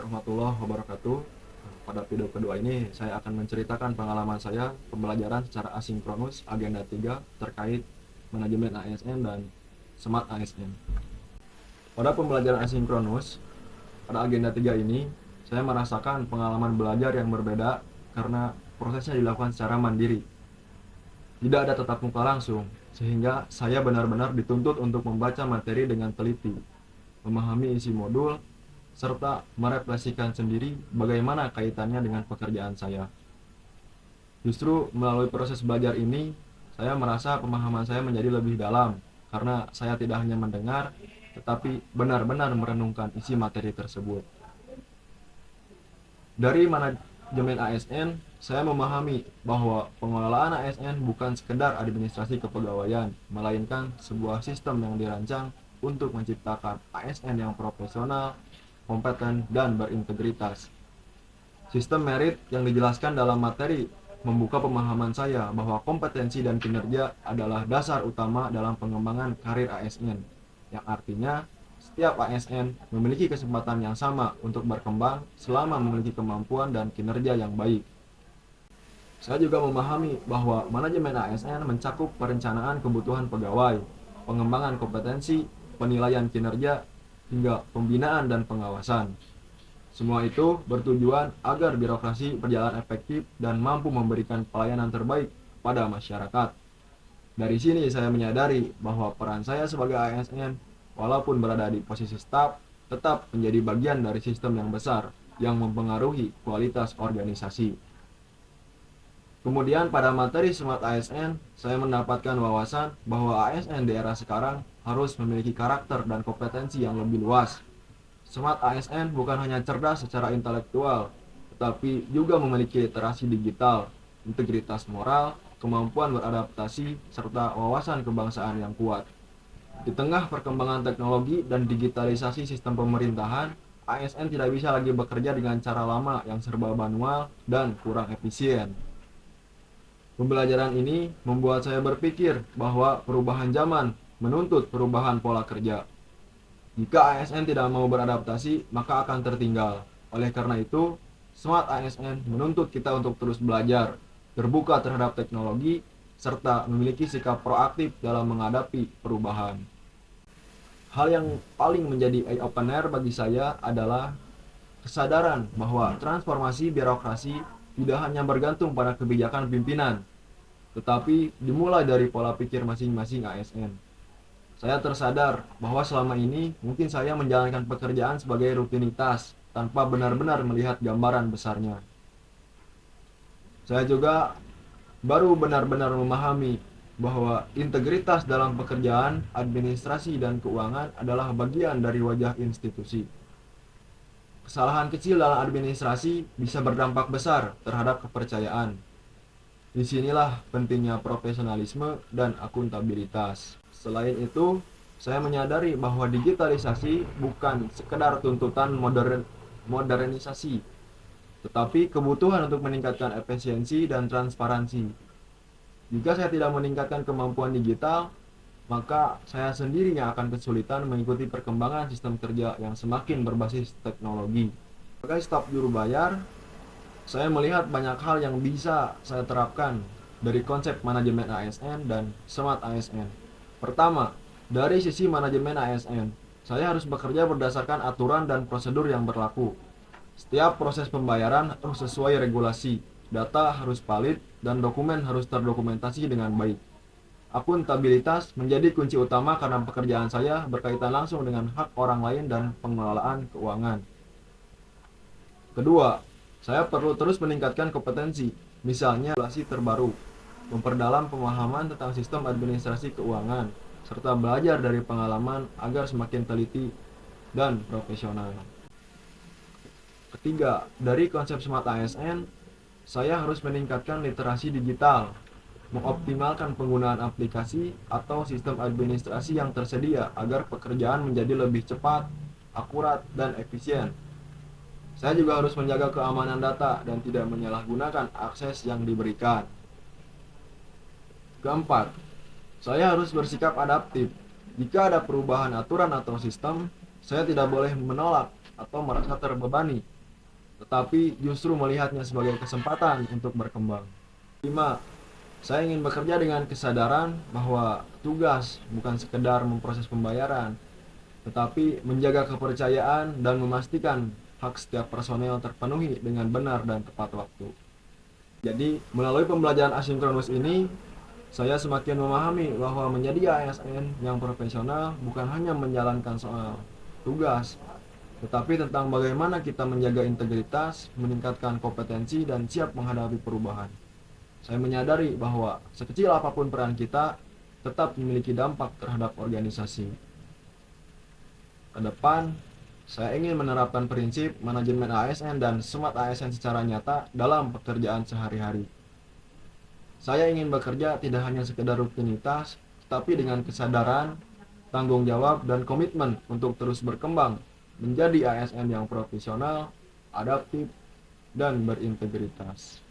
warahmatullahi wabarakatuh. Pada video kedua ini saya akan menceritakan pengalaman saya pembelajaran secara asinkronus agenda 3 terkait manajemen ASN dan smart ASN. Pada pembelajaran asinkronus pada agenda 3 ini saya merasakan pengalaman belajar yang berbeda karena prosesnya dilakukan secara mandiri. Tidak ada tatap muka langsung, sehingga saya benar-benar dituntut untuk membaca materi dengan teliti, memahami isi modul, serta merefleksikan sendiri bagaimana kaitannya dengan pekerjaan saya. Justru melalui proses belajar ini, saya merasa pemahaman saya menjadi lebih dalam, karena saya tidak hanya mendengar, tetapi benar-benar merenungkan isi materi tersebut. Dari manajemen ASN, saya memahami bahwa pengelolaan ASN bukan sekedar administrasi kepegawaian, melainkan sebuah sistem yang dirancang untuk menciptakan ASN yang profesional, kompeten, dan berintegritas. Sistem merit yang dijelaskan dalam materi membuka pemahaman saya bahwa kompetensi dan kinerja adalah dasar utama dalam pengembangan karir ASN, yang artinya setiap ASN memiliki kesempatan yang sama untuk berkembang selama memiliki kemampuan dan kinerja yang baik. Saya juga memahami bahwa manajemen ASN mencakup perencanaan kebutuhan pegawai, pengembangan kompetensi, penilaian kinerja, hingga pembinaan dan pengawasan. Semua itu bertujuan agar birokrasi berjalan efektif dan mampu memberikan pelayanan terbaik pada masyarakat. Dari sini saya menyadari bahwa peran saya sebagai ASN, walaupun berada di posisi staf, tetap menjadi bagian dari sistem yang besar yang mempengaruhi kualitas organisasi. Kemudian pada materi Smart ASN, saya mendapatkan wawasan bahwa ASN di era sekarang harus memiliki karakter dan kompetensi yang lebih luas. Smart ASN bukan hanya cerdas secara intelektual, tetapi juga memiliki literasi digital, integritas moral, kemampuan beradaptasi, serta wawasan kebangsaan yang kuat. Di tengah perkembangan teknologi dan digitalisasi sistem pemerintahan, ASN tidak bisa lagi bekerja dengan cara lama yang serba manual dan kurang efisien. Pembelajaran ini membuat saya berpikir bahwa perubahan zaman menuntut perubahan pola kerja. Jika ASN tidak mau beradaptasi, maka akan tertinggal. Oleh karena itu, Smart ASN menuntut kita untuk terus belajar, terbuka terhadap teknologi, serta memiliki sikap proaktif dalam menghadapi perubahan. Hal yang paling menjadi eye-opener bagi saya adalah kesadaran bahwa transformasi birokrasi tidak hanya bergantung pada kebijakan pimpinan, tetapi dimulai dari pola pikir masing-masing ASN. Saya tersadar bahwa selama ini mungkin saya menjalankan pekerjaan sebagai rutinitas tanpa benar-benar melihat gambaran besarnya. Saya juga baru benar-benar memahami bahwa integritas dalam pekerjaan, administrasi, dan keuangan adalah bagian dari wajah institusi. Kesalahan kecil dalam administrasi bisa berdampak besar terhadap kepercayaan. Disinilah pentingnya profesionalisme dan akuntabilitas. Selain itu, saya menyadari bahwa digitalisasi bukan sekedar tuntutan modernisasi, tetapi kebutuhan untuk meningkatkan efisiensi dan transparansi. Jika saya tidak meningkatkan kemampuan digital, maka saya sendiri yang akan kesulitan mengikuti perkembangan sistem kerja yang semakin berbasis teknologi. Sebagai staf juru bayar, saya melihat banyak hal yang bisa saya terapkan dari konsep manajemen ASN dan Smart ASN. Pertama, dari sisi manajemen ASN, saya harus bekerja berdasarkan aturan dan prosedur yang berlaku. Setiap proses pembayaran harus sesuai regulasi, data harus valid, dan dokumen harus terdokumentasi dengan baik. Akuntabilitas menjadi kunci utama karena pekerjaan saya berkaitan langsung dengan hak orang lain dan pengelolaan keuangan. Kedua, saya perlu terus meningkatkan kompetensi, misalnya regulasi terbaru, memperdalam pemahaman tentang sistem administrasi keuangan, serta belajar dari pengalaman agar semakin teliti dan profesional. Ketiga, dari konsep Smart ASN, saya harus meningkatkan literasi digital, mengoptimalkan penggunaan aplikasi atau sistem administrasi yang tersedia agar pekerjaan menjadi lebih cepat, akurat, dan efisien. Saya juga harus menjaga keamanan data dan tidak menyalahgunakan akses yang diberikan. Keempat, saya harus bersikap adaptif. Jika ada perubahan aturan atau sistem, saya tidak boleh menolak atau merasa terbebani. tetapi justru melihatnya sebagai kesempatan untuk berkembang. 5. Saya ingin bekerja dengan kesadaran bahwa tugas bukan sekedar memproses pembayaran, tetapi menjaga kepercayaan dan memastikan hak setiap personel terpenuhi dengan benar dan tepat waktu. Jadi, melalui pembelajaran asinkronus ini, saya semakin memahami bahwa menjadi ASN yang profesional bukan hanya menjalankan soal tugas, tetapi tentang bagaimana kita menjaga integritas, meningkatkan kompetensi, dan siap menghadapi perubahan. Saya menyadari bahwa sekecil apapun peran kita, tetap memiliki dampak terhadap organisasi. Ke depan, saya ingin menerapkan prinsip manajemen ASN dan smart ASN secara nyata dalam pekerjaan sehari-hari. Saya ingin bekerja tidak hanya sekedar rutinitas, tapi dengan kesadaran, tanggung jawab, dan komitmen untuk terus berkembang menjadi ASN yang profesional, adaptif, dan berintegritas.